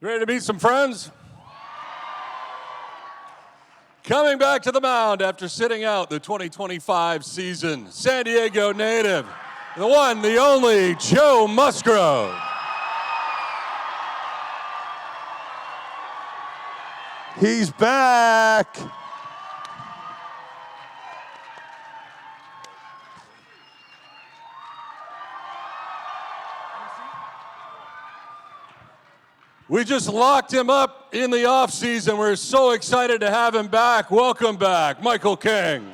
You ready to meet some friends? Coming back to the mound after sitting out the 2025 season, San Diego native, the one, the only, Joe Musgrove. He's back. We just locked him up in the offseason. We're so excited to have him back. Welcome back, Michael King.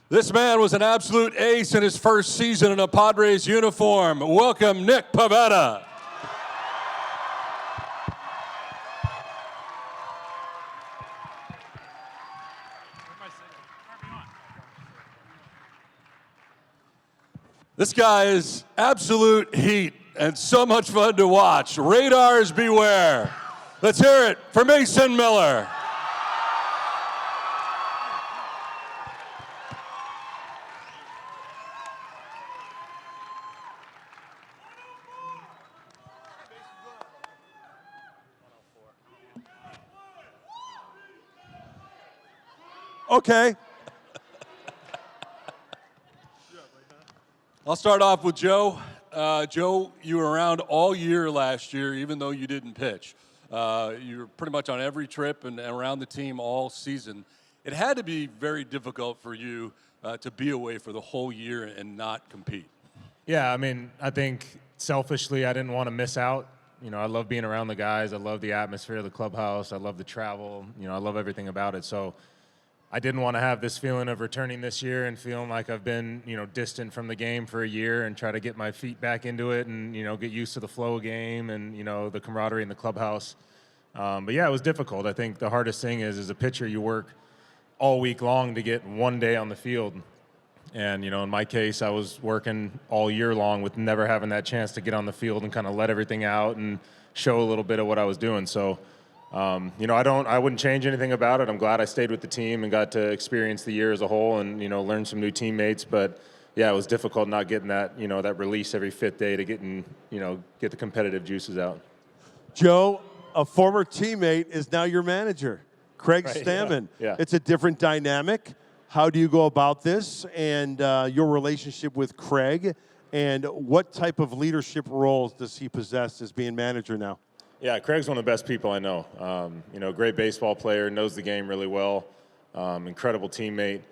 This man was an absolute ace in his first season in a Padres uniform. Welcome, Nick Pavetta. This guy is absolute heat and so much fun to watch. Radars beware. Let's hear it for Mason Miller. Okay. I'll start off with Joe. Joe, you were around all year last year, even though you didn't pitch. You were pretty much on every trip and around the team all season. It had to be very difficult for you to be away for the whole year and not compete. Yeah, I mean, I think selfishly I didn't want to miss out. You know, I love being around the guys. I love the atmosphere of the clubhouse. I love the travel. You know, I love everything about it. So I didn't want to have this feeling of returning this year and feeling like I've been, distant from the game for a year and try to get my feet back into it and, get used to the flow of game and, the camaraderie in the clubhouse. But yeah, it was difficult. I think the hardest thing is, as a pitcher, you work all week long to get one day on the field. And, in my case, I was working all year long with never having that chance to get on the field and kind of let everything out and show a little bit of what I was doing. So, I wouldn't change anything about it. I'm glad I stayed with the team and got to experience the year as a whole and, learn some new teammates. But yeah, it was difficult not getting that, that release every fifth day to get the competitive juices out. Joe, a former teammate is now your manager, Craig Stammen. Yeah. It's a different dynamic. How do you go about this and your relationship with Craig? And what type of leadership roles does he possess as being manager now? Yeah, Craig's one of the best people I know. Great baseball player, knows the game really well, incredible teammate.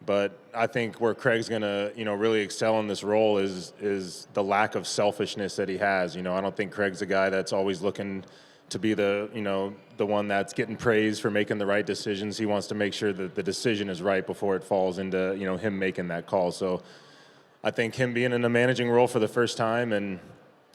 But I think where Craig's going to, really excel in this role is the lack of selfishness that he has. I don't think Craig's a guy that's always looking to be the one that's getting praised for making the right decisions. He wants to make sure that the decision is right before it falls into, him making that call. So I think him being in a managing role for the first time and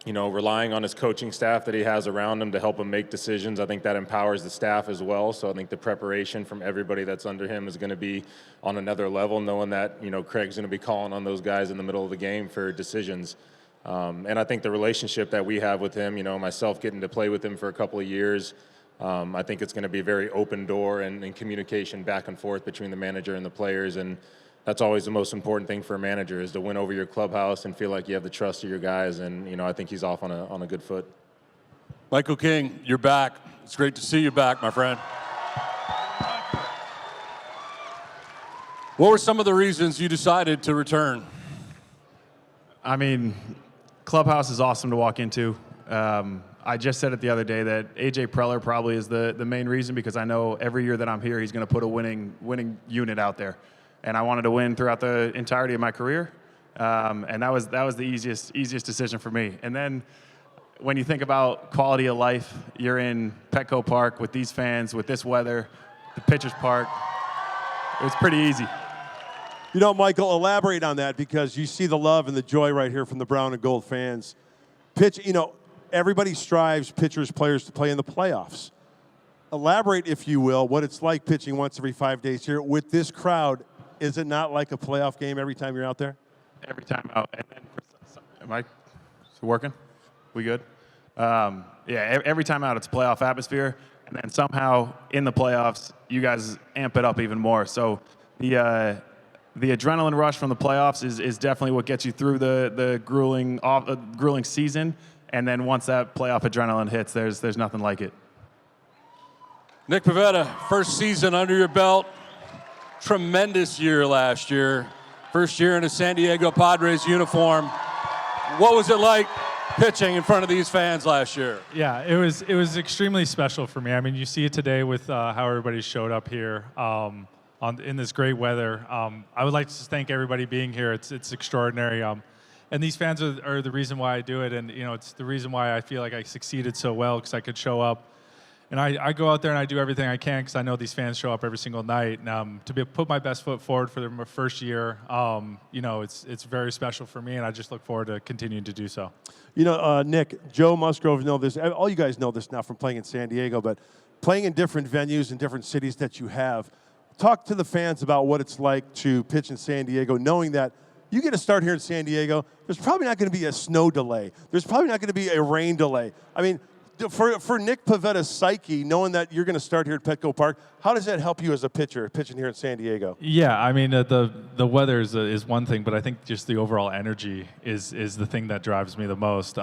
relying on his coaching staff that he has around him to help him make decisions. I think that empowers the staff as well. So I think the preparation from everybody that's under him is going to be on another level, knowing that, Craig's going to be calling on those guys in the middle of the game for decisions. And I think the relationship that we have with him, myself getting to play with him for a couple of years, I think it's going to be a very open door and communication back and forth between the manager and the players. And that's always the most important thing for a manager, is to win over your clubhouse and feel like you have the trust of your guys. And, I think he's off on a good foot. Michael King, you're back. It's great to see you back, my friend. What were some of the reasons you decided to return? I mean, clubhouse is awesome to walk into. I just said it the other day that A.J. Preller probably is the main reason, because I know every year that I'm here, he's going to put a winning unit out there. And I wanted to win throughout the entirety of my career, and that was the easiest decision for me. And then when you think about quality of life, you're in Petco Park with these fans, with this weather, the pitcher's park. It was pretty easy. Michael, elaborate on that, because you see the love and the joy right here from the brown and gold fans. Everybody strives, pitchers, players, to play in the playoffs. Elaborate, if you will, what it's like pitching once every 5 days here with this crowd. Is it not like a playoff game every time you're out there? Every time out. And then am I working? We good? Every time out, it's a playoff atmosphere. and then somehow in the playoffs, you guys amp it up even more. So the adrenaline rush from the playoffs is definitely what gets you through the grueling season. And then once that playoff adrenaline hits, there's nothing like it. Nick Pivetta, first season under your belt. Tremendous year last year. First year in a San Diego Padres uniform. What was it like pitching in front of these fans last year? Yeah, it was extremely special for me. I mean, you see it today with how everybody showed up here in this great weather. I would like to just thank everybody being here. It's extraordinary. And these fans are the reason why I do it, and it's the reason why I feel like I succeeded so well, because I could show up. And I go out there and I do everything I can because I know these fans show up every single night. And to put my best foot forward for my first year, it's very special for me, and I just look forward to continuing to do so. Nick, Joe, Musgrove know this. All you guys know this now from playing in San Diego, but playing in different venues in different cities that you have. Talk to the fans about what it's like to pitch in San Diego, knowing that you get a start here in San Diego, there's probably not going to be a snow delay. There's probably not going to be a rain delay. I mean, for Nick Pavetta's psyche, knowing that you're going to start here at Petco Park, how does that help you as a pitcher pitching here in San Diego? Yeah, I mean, the weather is one thing, but I think just the overall energy is the thing that drives me the most.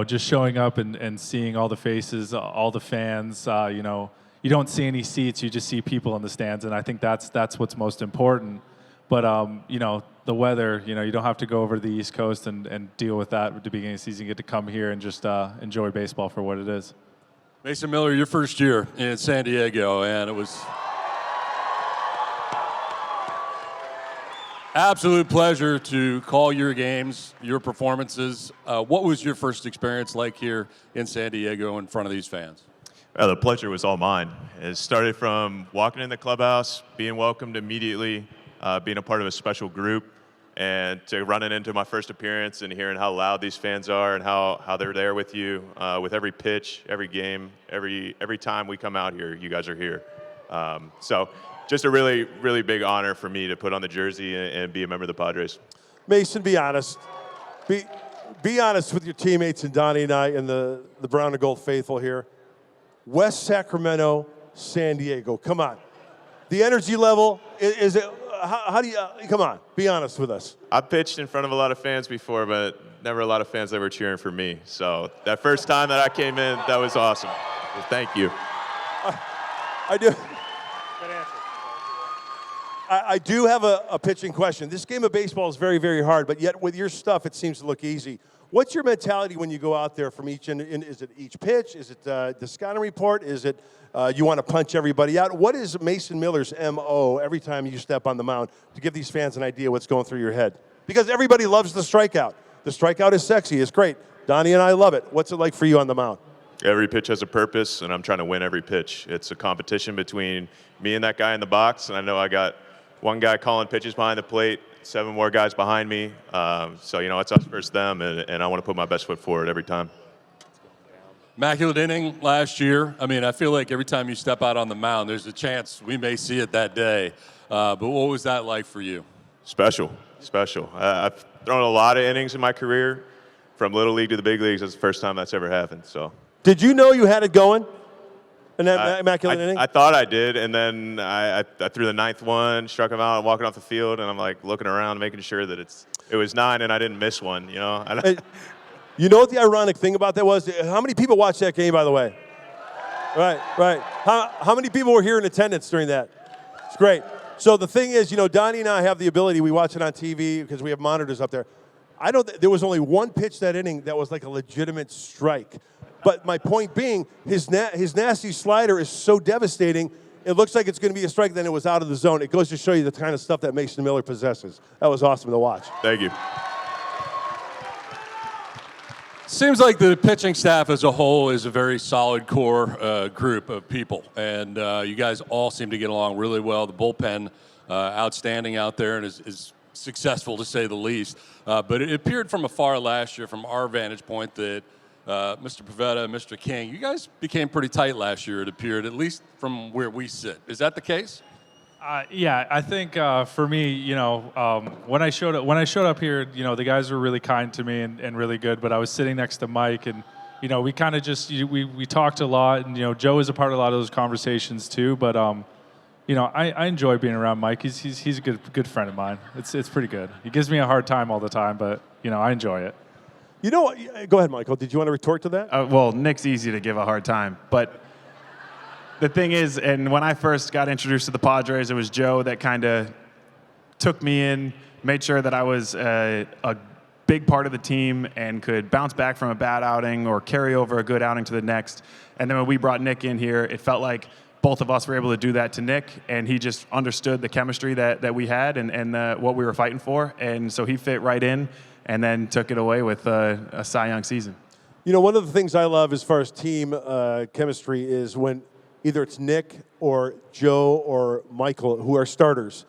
Just showing up and seeing all the faces, all the fans, you don't see any seats, you just see people in the stands, and I think that's what's most important. But, the weather, you don't have to go over to the East Coast and deal with that at the beginning of the season. You get to come here and just enjoy baseball for what it is. Mason Miller, your first year in San Diego, and it was absolute pleasure to call your games, your performances. What was your first experience like here in San Diego in front of these fans? Well, the pleasure was all mine. It started from walking in the clubhouse, being welcomed immediately, being a part of a special group, and to running into my first appearance and hearing how loud these fans are and how they're there with you with every pitch, every game, every time we come out here, you guys are here. So just a really, really big honor for me to put on the jersey and be a member of the Padres. Mason, be honest. Be honest with your teammates and Donnie and I and the brown and gold faithful here. West Sacramento, San Diego. Come on. The energy level, is it... How do you, come on, be honest with us. I've pitched in front of a lot of fans before, but never a lot of fans that were cheering for me. So that first time that I came in, that was awesome. Well, thank you. I do. Good answer. I do have a pitching question. This game of baseball is very, very hard, but yet with your stuff, it seems to look easy. What's your mentality when you go out there from each, is it each pitch? Is it the scouting report? Is it you want to punch everybody out? What is Mason Miller's MO every time you step on the mound to give these fans an idea what's going through your head? Because everybody loves the strikeout. The strikeout is sexy. It's great. Donnie and I love it. What's it like for you on the mound? Every pitch has a purpose, and I'm trying to win every pitch. It's a competition between me and that guy in the box, and I know I got one guy calling pitches behind the plate, 7 more guys behind me. So, it's us versus them, and I want to put my best foot forward every time. Immaculate inning last year. I mean, I feel like every time you step out on the mound, there's a chance we may see it that day. But what was that like for you? Special. I've thrown a lot of innings in my career, from little league to the big leagues. That's the first time that's ever happened. So. Did you know you had it going in that immaculate inning? I thought I did, and then I threw the 9th one, struck him out, walking off the field, and I'm like looking around, making sure that it was 9, and I didn't miss one. You know what the ironic thing about that was? How many people watched that game, by the way? Right. How many people were here in attendance during that? It's great. So the thing is, Donnie and I have the ability. We watch it on TV because we have monitors up there. There was only one pitch that inning that was like a legitimate strike. But my point being, his nasty slider is so devastating, it looks like it's going to be a strike, then it was out of the zone. It goes to show you the kind of stuff that Mason Miller possesses. That was awesome to watch. Thank you. Seems like the pitching staff as a whole is a very solid core group of people, and you guys all seem to get along really well. The bullpen, outstanding out there, and is successful to say the least. But it appeared from afar last year, from our vantage point, that Mr. Pavetta, Mr. King, you guys became pretty tight last year, it appeared, at least from where we sit. Is that the case? Yeah, I think for me, when I showed up here, the guys were really kind to me and really good. But I was sitting next to Mike, and we kind of just we talked a lot, and Joe is a part of a lot of those conversations too. But I enjoy being around Mike. He's a good friend of mine. It's pretty good. He gives me a hard time all the time, but I enjoy it. Go ahead, Michael. Did you want to retort to that? Well, Nick's easy to give a hard time, but the thing is, and when I first got introduced to the Padres, it was Joe that kind of took me in, made sure that I was a big part of the team and could bounce back from a bad outing or carry over a good outing to the next. And then when we brought Nick in here, it felt like both of us were able to do that to Nick, and he just understood the chemistry that we had and what we were fighting for. And so he fit right in and then took it away with a Cy Young season. One of the things I love as far as team chemistry is when either it's Nick or Joe or Michael who are starters.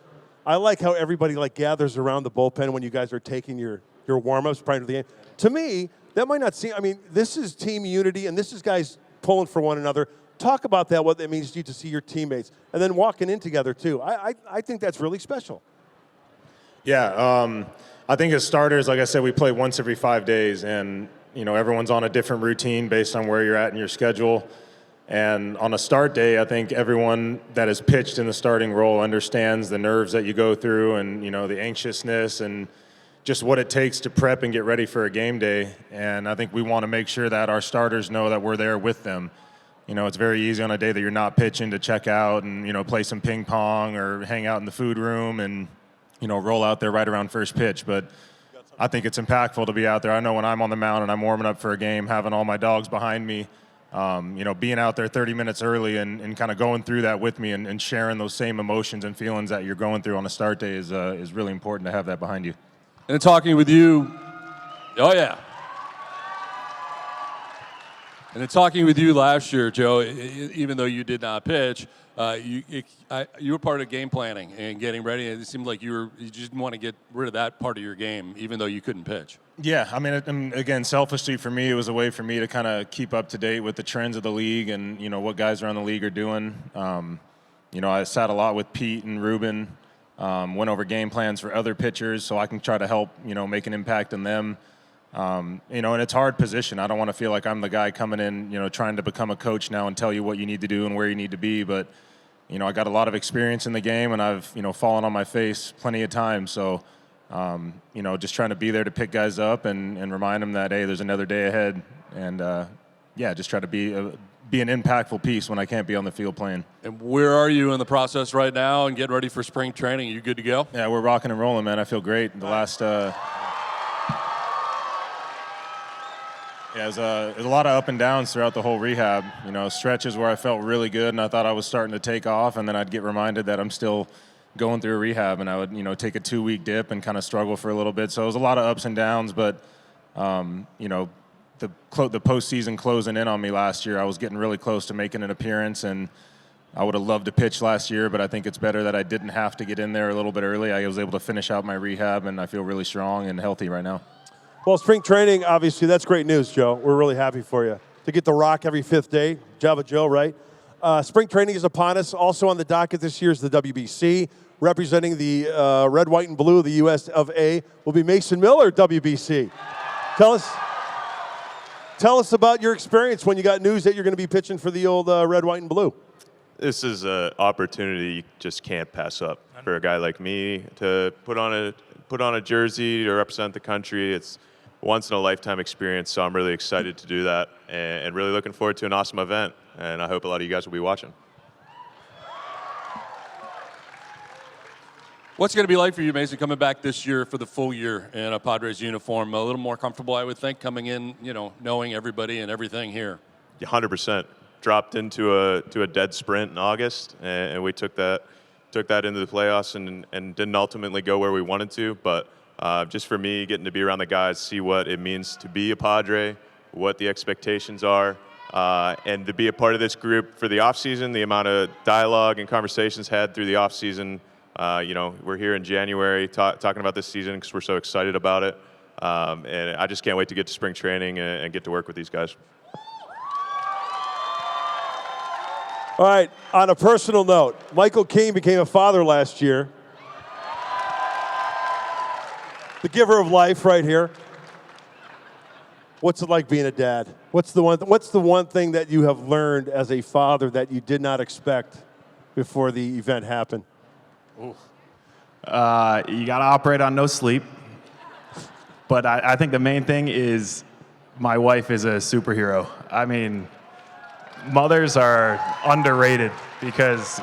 I like how everybody gathers around the bullpen when you guys are taking your warm-ups prior to the game. To me, that might not seem, this is team unity, and this is guys pulling for one another. Talk about that, what that means to you to see your teammates, and then walking in together, too. I think that's really special. Yeah, I think as starters, like I said, we play once every 5 days, and, everyone's on a different routine based on where you're at in your schedule. And on a start day, I think everyone that is pitched in the starting role understands the nerves that you go through and, the anxiousness and just what it takes to prep and get ready for a game day. And I think we want to make sure that our starters know that we're there with them. It's very easy on a day that you're not pitching to check out and, play some ping pong or hang out in the food room and, roll out there right around first pitch. But I think it's impactful to be out there. I know when I'm on the mound and I'm warming up for a game, having all my dogs behind me, being out there 30 minutes early and kind of going through that with me and sharing those same emotions and feelings that you're going through on a start day is really important to have that behind you. And talking with you, And in talking with you last year, Joe, even though you did not pitch, you were part of game planning and getting ready, and it seemed like you just didn't want to get rid of that part of your game, even though you couldn't pitch. Yeah, again, selfishly for me, it was a way for me to kind of keep up to date with the trends of the league and, what guys around the league are doing. I sat a lot with Pete and Ruben, went over game plans for other pitchers so I can try to help, make an impact on them. And it's a hard position. I don't want to feel like I'm the guy coming in, trying to become a coach now and tell you what you need to do and where you need to be. But, I got a lot of experience in the game, and I've, fallen on my face plenty of times. So, just trying to be there to pick guys up and remind them that, hey, there's another day ahead. And, just try to be an impactful piece when I can't be on the field playing. And where are you in the process right now and getting ready for spring training? Are you good to go? Yeah, we're rocking and rolling, man. I feel great. The last there's a lot of up and downs throughout the whole rehab. Stretches where I felt really good and I thought I was starting to take off, and then I'd get reminded that I'm still going through a rehab, and I would, take a 2-week dip and kind of struggle for a little bit. So it was a lot of ups and downs, but, the postseason closing in on me last year, I was getting really close to making an appearance, and I would have loved to pitch last year, but I think it's better that I didn't have to get in there a little bit early. I was able to finish out my rehab, and I feel really strong and healthy right now. Well, spring training, obviously, that's great news, Joe. We're really happy for you. To get the rock every 5th day, Java Joe, right? Spring training is upon us. Also on the docket this year is the WBC. Representing the red, white, and blue of the U.S. of A. will be Mason Miller, WBC. Tell us about your experience when you got news that you're going to be pitching for the old red, white, and blue. This is an opportunity you just can't pass up for a guy like me to put on a jersey to represent the country. It's once in a lifetime experience, so I'm really excited to do that and really looking forward to an awesome event. And I hope a lot of you guys will be watching. What's it going to be like for you, Mason, coming back this year for the full year in a Padres uniform? A little more comfortable, I would think, coming in, knowing everybody and everything here. 100%. Dropped into a dead sprint in August, and we took that into the playoffs and didn't ultimately go where we wanted to. But just for me, getting to be around the guys, see what it means to be a Padre, what the expectations are, and to be a part of this group for the offseason, the amount of dialogue and conversations had through the offseason. We're here in January talking about this season because we're so excited about it. And I just can't wait to get to spring training and get to work with these guys. All right, on a personal note, Michael King became a father last year. The giver of life right here. What's it like being a dad? What's the one thing that you have learned as a father that you did not expect before the event happened? You got to operate on no sleep. But I think the main thing is my wife is a superhero. I mean, mothers are underrated because,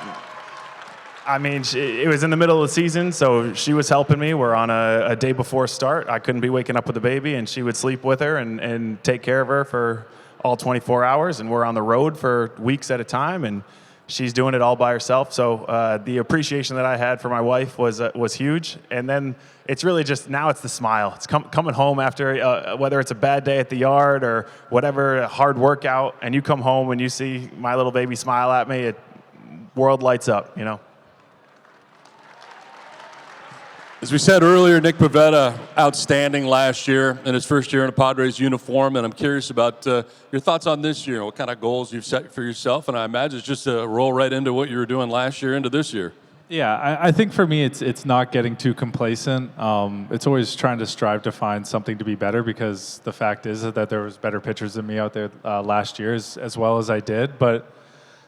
I mean, it was in the middle of the season, so she was helping me. We're on a day before start. I couldn't be waking up with the baby, and she would sleep with her and take care of her for all 24 hours. And we're on the road for weeks at a time, and she's doing it all by herself. So the appreciation that I had for my wife was huge. And then it's really just now it's the smile. It's coming home after whether it's a bad day at the yard or whatever, a hard workout, and you come home and you see my little baby smile at me. World lights up, you know. As we said earlier, Nick Pivetta, outstanding last year in his first year in a Padres uniform, and I'm curious about your thoughts on this year, what kind of goals you've set for yourself, and I imagine it's just to roll right into what you were doing last year into this year. Yeah, I think for me, it's not getting too complacent. It's always trying to strive to find something to be better because the fact is that there was better pitchers than me out there last year as well as I did, but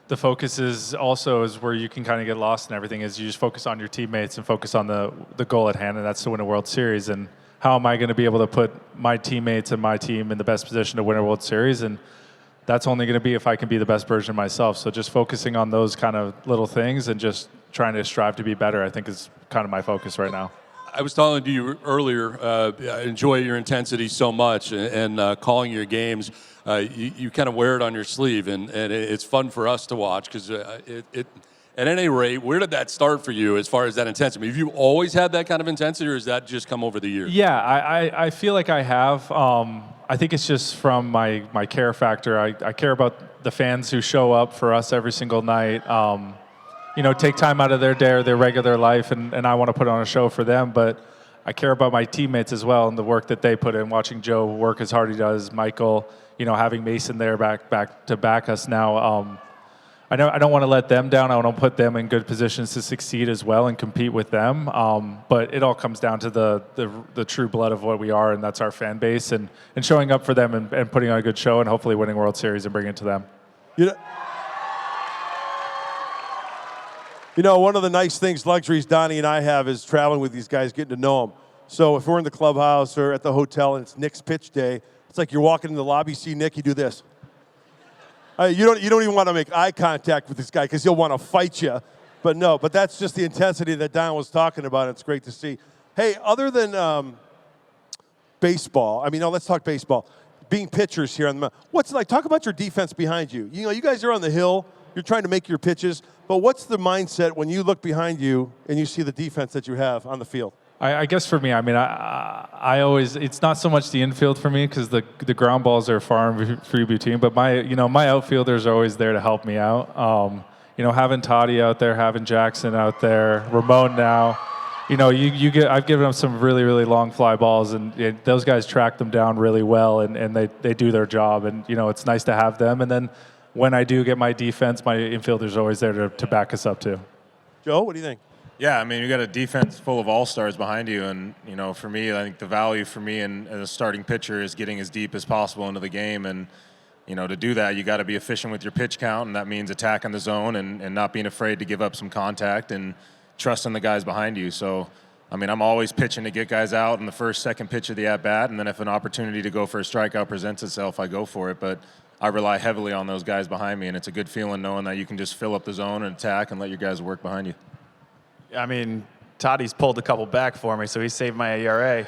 the focus is also is where you can kind of get lost in everything is you just focus on your teammates and focus on the goal at hand, and that's to win a World Series. And how am I going to be able to put my teammates and my team in the best position to win a World Series? And that's only going to be if I can be the best version of myself. So just focusing on those kind of little things and just trying to strive to be better, I think is kind of my focus right now. I was telling you earlier, I enjoy your intensity so much and calling your games. You kind of wear it on your sleeve, and it's fun for us to watch because at any rate, where did that start for you as far as that intensity? Have you always had that kind of intensity, or has that just come over the years? Yeah, I feel like I have. I think it's just from my care factor. I care about the fans who show up for us every single night. Take time out of their day or their regular life, and I want to put on a show for them. But I care about my teammates as well and the work that they put in. Watching Joe work as hard as he does, Michael, having Mason there back to back us now. I don't want to let them down. I want to put them in good positions to succeed as well and compete with them. But it all comes down to the true blood of what we are, and that's our fan base, and showing up for them and putting on a good show and hopefully winning World Series and bringing it to them. One of the nice things, luxuries Donnie and I have is traveling with these guys, getting to know them. So if we're in the clubhouse or at the hotel and it's Nick's pitch day, it's like you're walking in the lobby, see Nick, you do this. You don't even want to make eye contact with this guy because he'll want to fight you. But that's just the intensity that Don was talking about. And it's great to see. Hey, other than baseball, let's talk baseball. Being pitchers here on the mound, what's it like? Talk about your defense behind you. You guys are on the hill. You're trying to make your pitches. But what's the mindset when you look behind you and you see the defense that you have on the field? I guess for me, I always, it's not so much the infield for me because the ground balls are far and few between, but my outfielders are always there to help me out. Having Toddy out there, having Jackson out there, Ramon now, I've given them some really, really long fly balls, and those guys track them down really well, and they do their job, and it's nice to have them. And then when I do get my defense, my infielders are always there to back us up too. Joe, what do you think? Yeah, you got a defense full of all-stars behind you, and, for me, I think the value for me in a starting pitcher is getting as deep as possible into the game, and, to do that, you got to be efficient with your pitch count, and that means attacking the zone and not being afraid to give up some contact and trusting the guys behind you. So, I'm always pitching to get guys out in the first, second pitch of the at-bat, and then if an opportunity to go for a strikeout presents itself, I go for it, but I rely heavily on those guys behind me, and it's a good feeling knowing that you can just fill up the zone and attack and let your guys work behind you. Toddy's pulled a couple back for me, so he saved my ERA.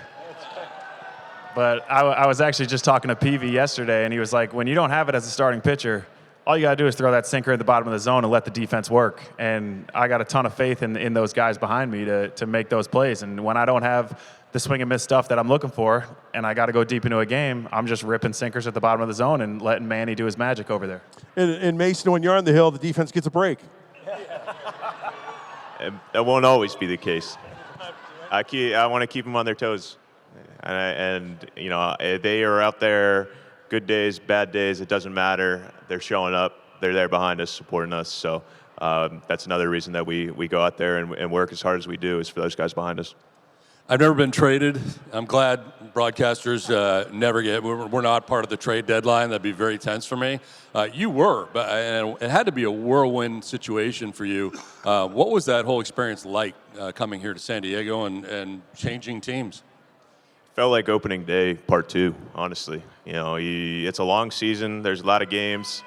But I was actually just talking to Peavy yesterday, and he was like, when you don't have it as a starting pitcher, all you got to do is throw that sinker at the bottom of the zone and let the defense work. And I got a ton of faith in those guys behind me to make those plays. And when I don't have the swing and miss stuff that I'm looking for, and I got to go deep into a game, I'm just ripping sinkers at the bottom of the zone and letting Manny do his magic over there. And Mason, when you're on the hill, the defense gets a break. That won't always be the case. I want to keep them on their toes, and they are out there. Good days, bad days, it doesn't matter. They're showing up. They're there behind us, supporting us. So that's another reason that we go out there and work as hard as we do is for those guys behind us. I've never been traded. I'm glad broadcasters never get. We're not part of the trade deadline. That'd be very tense for me. You were, but and it had to be a whirlwind situation for you. What was that whole experience like coming here to San Diego and changing teams? Felt like opening day part 2, honestly. You know, it's a long season. There's a lot of games.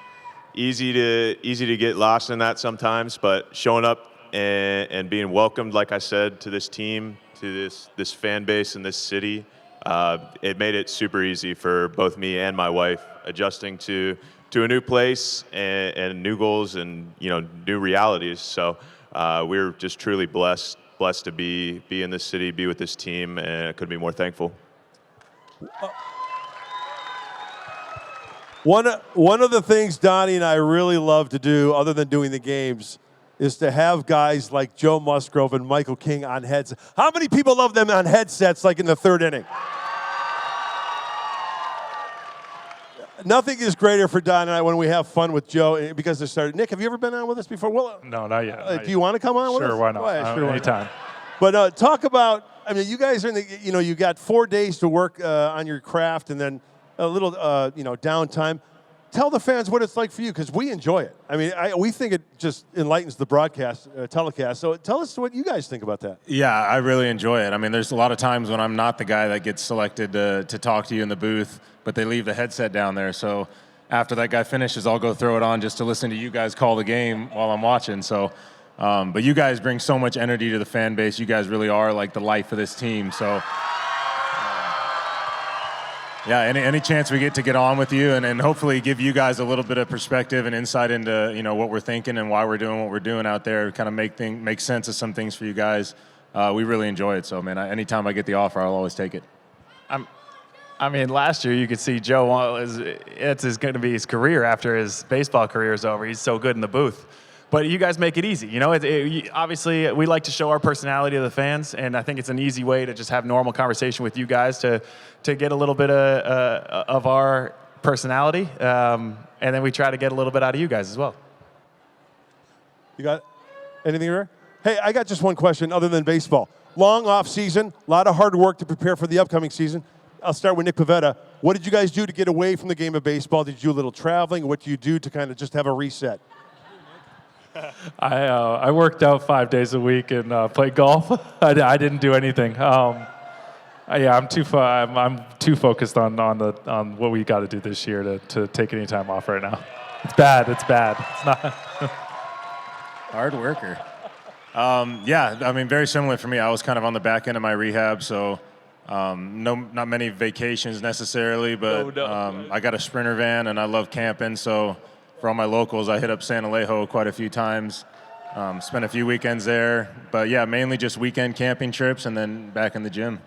Easy to get lost in that sometimes, but showing up and being welcomed, like I said, to this team, to this fan base in this city, it made it super easy for both me and my wife adjusting to a new place and new goals and new realities. So we're just truly blessed to be in this city, be with this team, and I couldn't be more thankful. One of the things Donnie and I really love to do, other than doing the games, is to have guys like Joe Musgrove and Michael King on headsets. How many people love them on headsets like in the 3rd inning? Nothing is greater for Don and I when we have fun with Joe because they started. Nick, have you ever been on with us before? Well, No, not yet. do you want to come on with us? Sure, why not? Sure, Anytime. But talk about, I mean, you guys are in the, you got 4 days to work on your craft and then a little, downtime. Tell the fans what it's like for you, because we enjoy it. I mean, we think it just enlightens the broadcast, telecast. So tell us what you guys think about that. Yeah, I really enjoy it. I mean, there's a lot of times when I'm not the guy that gets selected to talk to you in the booth, but they leave the headset down there. So after that guy finishes, I'll go throw it on just to listen to you guys call the game while I'm watching. So, but you guys bring so much energy to the fan base. You guys really are like the life of this team. So. Yeah, any chance we get on with you and hopefully give you guys a little bit of perspective and insight into what we're thinking and why we're doing what we're doing out there, kind of make sense of some things for you guys. We really enjoy it. So, man, anytime I get the offer, I'll always take it. I mean, last year you could see Joe, it's going to be his career after his baseball career is over. He's so good in the booth. But you guys make it easy. Obviously, we like to show our personality to the fans, and I think it's an easy way to just have normal conversation with you guys to get a little bit of our personality, and then we try to get a little bit out of you guys as well. You got anything there? Hey, I got just one question other than baseball. Long off season, a lot of hard work to prepare for the upcoming season. I'll start with Nick Pivetta. What did you guys do to get away from the game of baseball? Did you do a little traveling? What do you do to kind of just have a reset? I worked out 5 days a week and played golf. I didn't do anything. I'm too focused on what we got to do this year to take any time off right now. It's bad. It's not. Hard worker. Yeah, I mean, very similar for me. I was kind of on the back end of my rehab, so not many vacations necessarily, but I got a Sprinter van and I love camping, so for all my locals, I hit up San Alejo quite a few times, spent a few weekends there. But yeah, mainly just weekend camping trips and then back in the gym.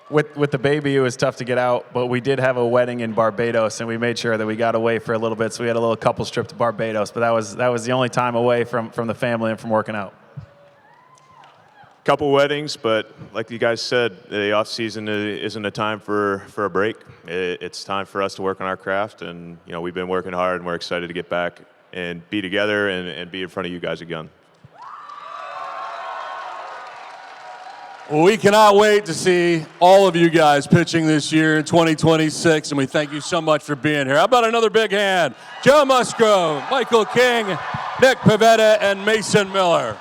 With the baby, it was tough to get out, but we did have a wedding in Barbados, and we made sure that we got away for a little bit. So we had a little couples trip to Barbados, but that was the only time away from the family and from working out. Couple weddings, but like you guys said, the off season isn't a time for a break. It's time for us to work on our craft, and we've been working hard, and we're excited to get back and be together and be in front of you guys again. Well, we cannot wait to see all of you guys pitching this year in 2026, and we thank you so much for being here. How about another big hand? Joe Musgrove, Michael King, Nick Pavetta, and Mason Miller.